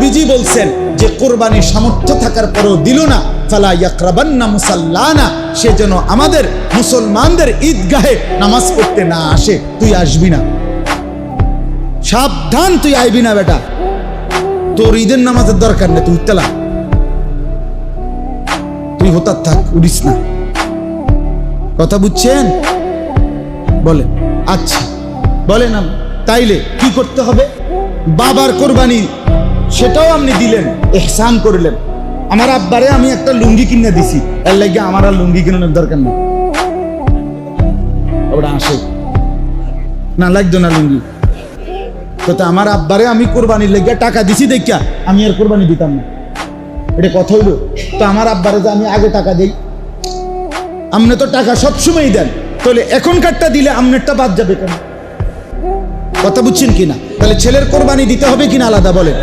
নবীজি বলছেন যে কোরবানির সামর্থ্য থাকার পরেও দিল না, ফালা ইয়াকরাবান্না মুসাল্লানা, সে যেন আমাদের মুসলমানদের ঈদগাহে নামাজ পড়তে না আসে। তুই আসবি না, সাবধান, তুই আইবি না বেটা, তোর ঈদের নামাজের দরকার নেই, তুই উঠতেলা, তুই হতার থাক, উড়িস না। কথা বুঝছেন? বলেন। আচ্ছা বলেন, তাইলে কি করতে হবে? বাবার কোরবানি সেটাও আপনি দিলেন, ইহসান করলেন। আমার আব্বারে আমি একটা লুঙ্গি কিনে দিছি, এর লাগে আমার আর লুঙ্গি কিনানোর দরকার নেই। ওটা আসে না, লাগতো না লুঙ্গি। তো আমার আব্বারে আমি কোরবানির লেগে টাকা দিছি দেখিয়া আমি আর কোরবানি দিতাম না, এটা কথা হইল? তো আমার আব্বারে যে আমি আগে টাকা দেই, আপনি তো টাকা সবসময়ই দেন, তাহলে এখনকারটা দিলে আপনারটা বাদ যাবে কেন? কথা বুঝছেন কিনা? তাহলে ছেলের কোরবানি দিতে হবে কিনা আলাদা? বলেন।